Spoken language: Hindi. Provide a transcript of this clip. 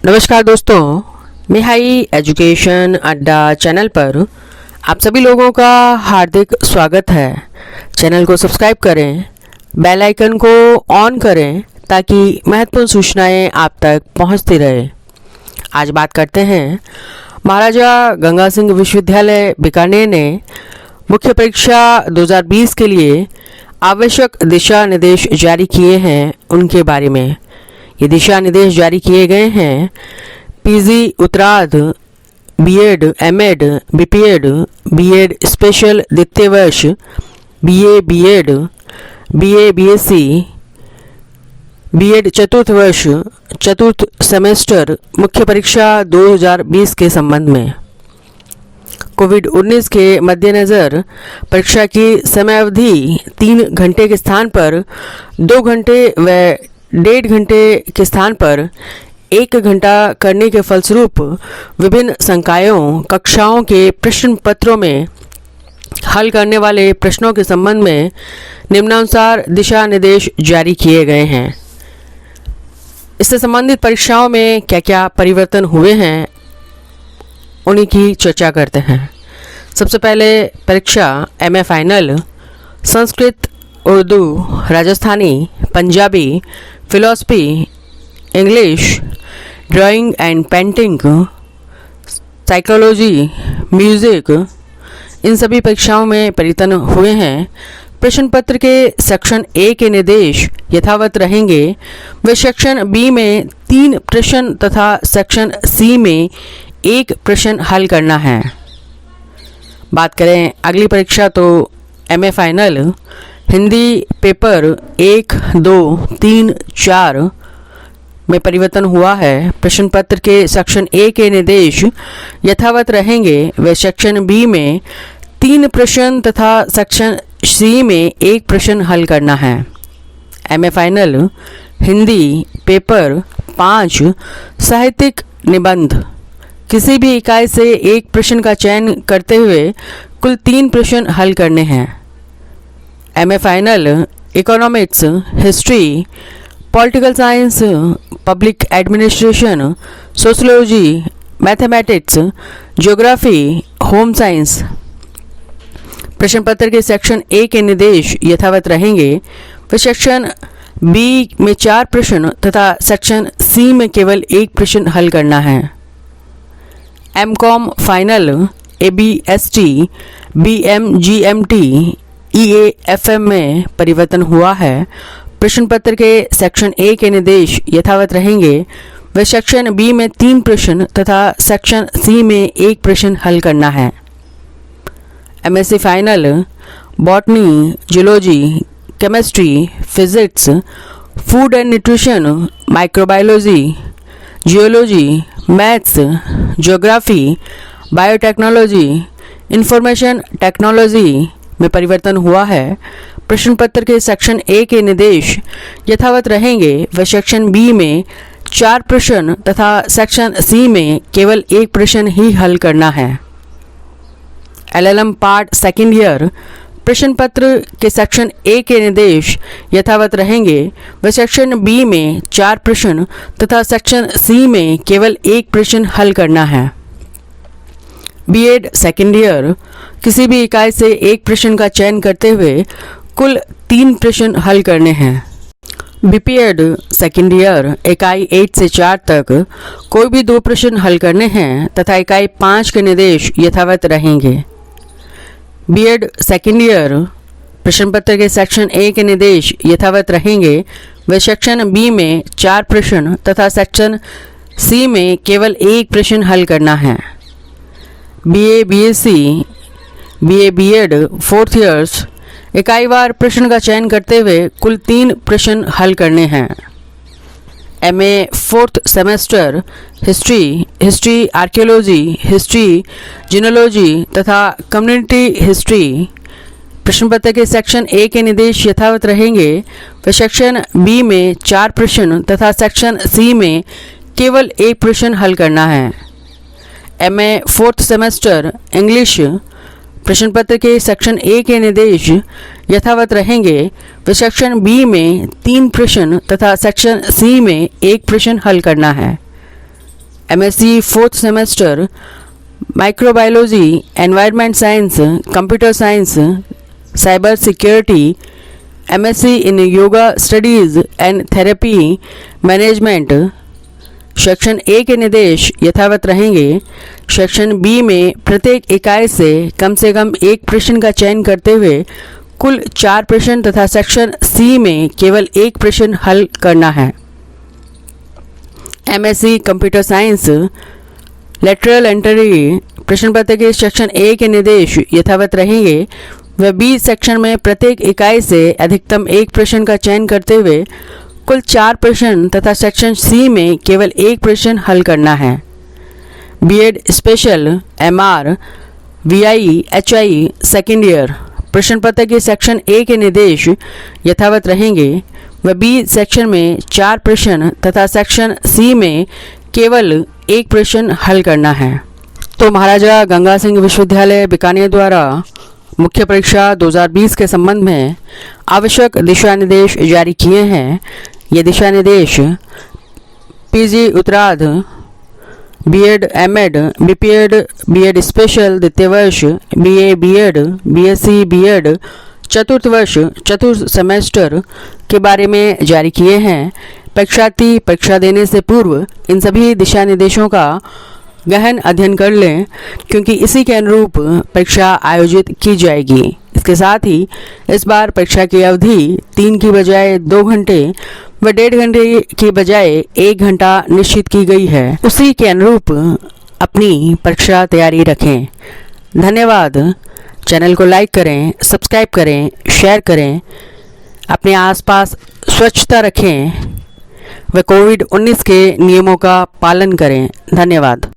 नमस्कार दोस्तों, मिहाई एजुकेशन अड्डा चैनल पर आप सभी लोगों का हार्दिक स्वागत है। चैनल को सब्सक्राइब करें, बेल आइकन को ऑन करें ताकि महत्वपूर्ण सूचनाएं आप तक पहुंचती रहे। आज बात करते हैं महाराजा गंगा सिंह विश्वविद्यालय बीकानेर ने मुख्य परीक्षा 2020 के लिए आवश्यक दिशा निर्देश जारी किए हैं, उनके बारे में। ये दिशा निर्देश जारी किए गए हैं पीजी उत्तरार्ध, BEd, MEd, BPEd, BEd special द्वितीय वर्ष, BA BEd, BA BSc, BEd चतुर्थ वर्ष, चतुर्थ सेमेस्टर मुख्य परीक्षा 2020 के संबंध में। कोविड-19 के मद्देनज़र परीक्षा की समयावधि 3 घंटे के स्थान पर 2 घंटे व 1.5 घंटे के स्थान पर 1 घंटा करने के फलस्वरूप विभिन्न संकायों कक्षाओं के प्रश्न पत्रों में हल करने वाले प्रश्नों के संबंध में निम्नानुसार दिशा निर्देश जारी किए गए हैं। इससे संबंधित परीक्षाओं में क्या क्या परिवर्तन हुए हैं, उन्हीं की चर्चा करते हैं। सबसे पहले परीक्षा MA final Sanskrit, Urdu, Rajasthani, Punjabi, philosophy, English, drawing and painting, psychology, music, इन सभी परीक्षाओं में परिवर्तन हुए हैं। प्रश्न पत्र के सेक्शन ए के निर्देश यथावत रहेंगे व सेक्शन बी में 3 प्रश्न तथा सेक्शन सी में 1 प्रश्न हल करना है। बात करें अगली परीक्षा तो एमए फाइनल हिंदी पेपर 1, 2, 3, 4 में परिवर्तन हुआ है। प्रश्न पत्र के सेक्शन ए के निर्देश यथावत रहेंगे व सेक्शन बी में 3 प्रश्न तथा सेक्शन सी में 1 प्रश्न हल करना है। एमए फाइनल हिंदी पेपर 5 साहित्यिक निबंध, किसी भी इकाई से 1 प्रश्न का चयन करते हुए कुल 3 प्रश्न हल करने हैं। MA final economics, history, political science, public administration, sociology, mathematics, geography, home science. प्रश्न पत्र के सेक्शन ए के निर्देश यथावत रहेंगे व सेक्शन बी में 4 प्रश्न तथा सेक्शन सी में केवल 1 प्रश्न हल करना है। एमकॉम फाइनल एबीएसटी, बीएमजीएमटी, ईएएफएम में परिवर्तन हुआ है। प्रश्न पत्र के सेक्शन ए के निर्देश यथावत रहेंगे व सेक्शन बी में 3 प्रश्न तथा सेक्शन सी में 1 प्रश्न हल करना है। MSc final botany, zoology, chemistry, physics, food and nutrition, microbiology, geology, maths, geography, biotechnology, information technology में परिवर्तन हुआ है। प्रश्न पत्र के सेक्शन ए के निर्देश यथावत रहेंगे व सेक्शन बी में 4 प्रश्न तथा सेक्शन सी में केवल 1 प्रश्न ही हल करना है। एलएलएम पार्ट सेकेंड ईयर प्रश्न पत्र के सेक्शन ए के निर्देश यथावत रहेंगे व सेक्शन बी में 4 प्रश्न तथा सेक्शन सी में केवल 1 प्रश्न हल करना है। बीएड सेकेंड ईयर किसी भी इकाई से 1 प्रश्न का चयन करते हुए कुल 3 प्रश्न हल करने हैं। बीपीएड सेकेंड ईयर इकाई 1 से 4 तक कोई भी 2 प्रश्न हल करने हैं तथा इकाई 5 के निर्देश यथावत रहेंगे। बीएड सेकेंड ईयर प्रश्न पत्र के सेक्शन ए के निर्देश यथावत रहेंगे व सेक्शन बी में 4 प्रश्न तथा सेक्शन सी में केवल 1 प्रश्न हल करना है। BA BSc, BA BEd 4th years इकाईवार प्रश्न का चयन करते हुए कुल 3 प्रश्न हल करने हैं। MA 4th semester history, archaeology, history, genealogy तथा कम्युनिटी हिस्ट्री। प्रश्न पत्र के सेक्शन ए के निर्देश यथावत रहेंगे व सेक्शन बी में 4 प्रश्न तथा सेक्शन सी में केवल 1 प्रश्न हल करना है। एमए 4th सेमेस्टर इंग्लिश प्रश्न पत्र के सेक्शन ए के निर्देश यथावत रहेंगे व सेक्शन बी में 3 प्रश्न तथा सेक्शन सी में 1 प्रश्न हल करना है। MSc fourth semester microbiology, environment science, computer science, cyber security, MSc in yoga studies and therapy management. Section A के निर्देश यथावत रहेंगे। सेक्शन बी में प्रत्येक इकाई से कम एक प्रश्न का चयन करते हुए कुल 4 प्रश्न तथा सेक्शन सी में केवल एक प्रश्न हल करना है। MSc computer science lateral entry प्रश्न पत्र के सेक्शन ए के निर्देश यथावत रहेंगे व बी सेक्शन में प्रत्येक इकाई से अधिकतम एक प्रश्न का चयन करते हुए कुल 4 प्रश्न तथा सेक्शन सी में केवल एक प्रश्न हल करना है। BEd special MR VI HI second year प्रश्न पत्र के सेक्शन ए के निर्देश यथावत रहेंगे व बी सेक्शन में 4 प्रश्न तथा सेक्शन सी में केवल एक प्रश्न हल करना है। तो महाराजा गंगा सिंह विश्वविद्यालय बीकानेर द्वारा मुख्य परीक्षा 2020 के संबंध में आवश्यक दिशा निर्देश जारी किए हैं। ये दिशा निर्देश PG उत्तरार्ध, BEd MEd, BPEd, BEd special द्वितीय वर्ष, BA बीएड, BSc बीएड चतुर्थ वर्ष चतुर्थ सेमेस्टर के बारे में जारी किए हैं। परीक्षार्थी परीक्षा देने से पूर्व इन सभी दिशा निर्देशों का गहन अध्ययन कर लें, क्योंकि इसी के अनुरूप परीक्षा आयोजित की जाएगी। इसके साथ ही इस बार परीक्षा की अवधि 3 की बजाय 2 घंटे व 1.5 घंटे की बजाय 1 घंटा निश्चित की गई है। उसी के अनुरूप अपनी परीक्षा तैयारी रखें। धन्यवाद। चैनल को लाइक करें, सब्सक्राइब करें, शेयर करें, अपने आसपास स्वच्छता रखें व कोविड-19 के नियमों का पालन करें। धन्यवाद।